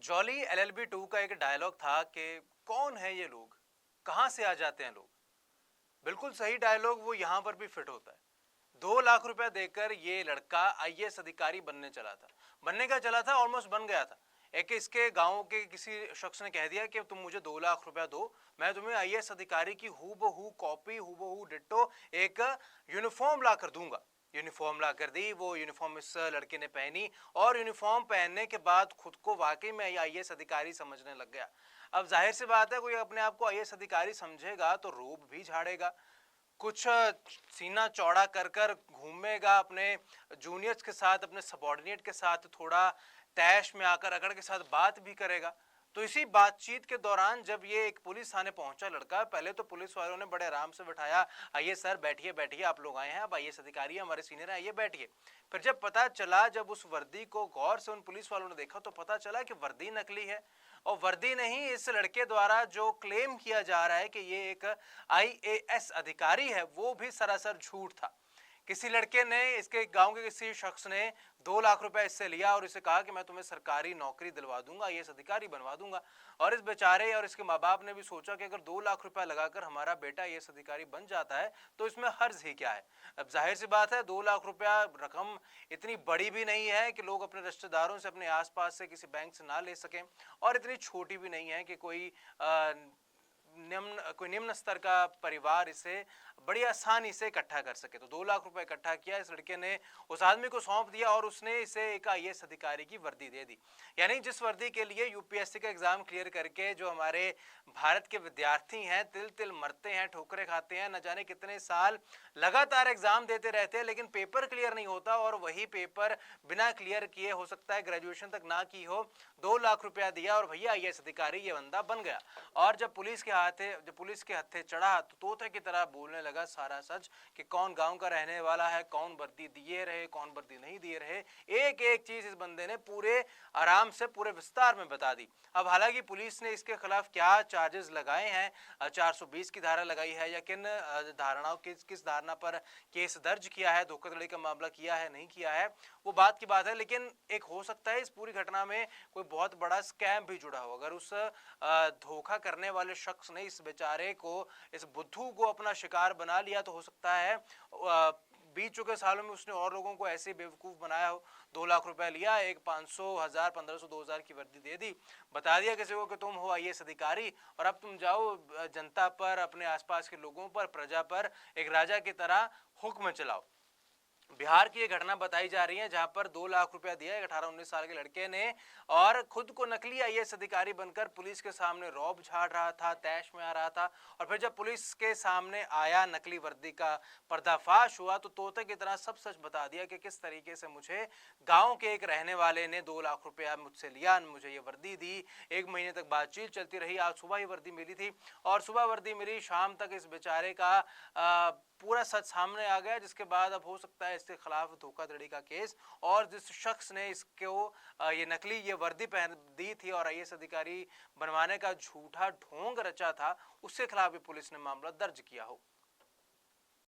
Jolly LLB 2 का एक dialogue था कि कौन है ये लोग, कहां से आ जाते हैं लोग। बिल्कुल सही डायलॉग वो यहां पर भी फिट होता है। 2 लाख रुपया देकर ये लड़का आईएएस अधिकारी बनने का चला था, ऑलमोस्ट बन गया था। एक इसके गांव के किसी शख्स ने कह दिया कि तुम मुझे 2 लाख रुपया दो, मैं तुम्हें आईएएस अधिकारी की हूबहू कॉपी, हूबहू डिट्टो एक यूनिफॉर्म ला कर दूंगा। यूनिफॉर्म ला कर दी, वो यूनिफॉर्म इस लड़के ने पहनी और यूनिफॉर्म पहनने के बाद खुद को वाकई में आईएएस अधिकारी समझने लग गया। अब जाहिर सी बात है, कोई अपने आप को आईएएस अधिकारी समझेगा तो रोब भी झाड़ेगा, कुछ सीना चौड़ा कर कर घूमेगा, अपने जूनियर्स के साथ, अपने सबॉर्डिनेट के साथ थोड़ा तैश में आकर अकड़ के साथ बात भी करेगा। तो इसी बातचीत के दौरान जब ये एक पुलिस थाने पहुंचा लड़का, पहले तो पुलिस वालों ने बड़े आराम से बिठाया, आइए सर बैठिए बैठिए, आप लोग आए हैं, अब आईएएस अधिकारी हमारे सीनियर हैं, आइए बैठिए। फिर जब पता चला, जब उस वर्दी को गौर से उन पुलिस वालों ने देखा तो पता चला कि वर्दी नकली है। और वर्दी नहीं, इस लड़के द्वारा जो क्लेम किया जा रहा है कि ये एक आईएएस अधिकारी है, वो भी सरासर झूठ था। किसी लड़के ने, इसके गांव के किसी शख्स ने 2 लाख रुपए इससे लिया और इसे कहा कि मैं तुम्हें सरकारी नौकरी दिलवा दूंगा, आईएएस अधिकारी बनवा दूंगा। और इस बेचारे और इसके माँ बाप ने भी सोचा कि अगर 2 लाख रुपया लगाकर हमारा बेटा आईएएस अधिकारी बन जाता है तो इसमें हर्ज ही क्या है। अब जाहिर सी बात है, 2 लाख रुपया रकम इतनी बड़ी भी नहीं है कि लोग अपने रिश्तेदारों से, अपने आसपास से किसी बैंक से ना ले सकें, और इतनी छोटी भी नहीं है कि कोई निम्न स्तर का परिवार इसे बड़ी आसानी से इकट्ठा कर सके। तो 2 लाख रुपए इकट्ठा किया, इस लड़के ने उस आदमी को सौंप दिया और उसने इसे एक आईएएस अधिकारी की वर्दी दे दी। यानी जिस वर्दी के लिए यूपीएससी का एग्जाम क्लियर करके जो हमारे भारत के विद्यार्थी हैं तिल तिल मरते हैं, ठोकरें खाते हैं, न जाने कितने साल लगातार एग्जाम देते रहते हैं, लेकिन पेपर क्लियर नहीं होता, और वही पेपर बिना क्लियर किए, हो सकता है ग्रेजुएशन तक ना की हो, 2 लाख रुपया दिया और भैया आईएएस अधिकारी ये बंदा बन गया। और जब पुलिस के हत्थे चढ़ा तो तोते की तरह बोलने लगा सारा सच कि कौन गांव का रहने वाला है, कौन वर्दी दिए रहे, कौन वर्दी नहीं दिए रहे, एक एक चीज इस बंदे ने पूरे आराम से, पूरे विस्तार में बता दी। अब हालांकि पुलिस ने इसके खिलाफ क्या चार्जेस लगाए हैं, 420 की धारा लगाई है या किन धारणाओं, किस धारणा पर केस दर्ज किया है, धोखाधड़ी का मामला किया है नहीं किया है, वो बात की बात है। लेकिन एक हो सकता है इस पूरी घटना में कोई बहुत बड़ा स्कैम भी जुड़ा हो। अगर उस धोखा करने वाले शख्स ने इस बेचारे को, इस बुद्धू को अपना शिकार बना लिया, तो हो सकता है बीत चुके सालों में उसने और लोगों को ऐसे बेवकूफ बनाया हो। 2 लाख रुपया लिया, एक 500, 1000, 1500, 2000 की वर्दी दे दी, बता दिया किसी को कि तुम हो आईएएस अधिकारी, और अब तुम जाओ जनता पर, अपने आसपास के लोगों पर, प्रजा पर एक राजा की तरह हुक्म चलाओ। बिहार की ये घटना बताई जा रही है जहां पर 2 लाख रुपया दिया एक 18-19 साल के लड़के ने, और खुद को नकली आईएएस अधिकारी बनकर पुलिस के सामने रौब झाड़ रहा था, तैश में आ रहा था। और फिर जब पुलिस के सामने आया, नकली वर्दी का पर्दाफाश हुआ, तो तोते की तरह सब सच बता दिया कि किस तरीके से मुझे गांव के एक रहने वाले ने 2 लाख रुपया मुझसे लिया, मुझे ये वर्दी दी, 1 महीने तक बातचीत चलती रही, आज सुबह ही वर्दी मिली थी, और सुबह वर्दी मिली, शाम तक इस बेचारे का पूरा सच सामने आ गया, जिसके बाद अब हो सकता है इसके खिलाफ धोखाधड़ी का केस, और जिस शख्स ने इसको ये नकली ये वर्दी पहन दी थी और आईएएस अधिकारी बनवाने का झूठा ढोंग रचा था, उसके खिलाफ भी पुलिस ने मामला दर्ज किया हो।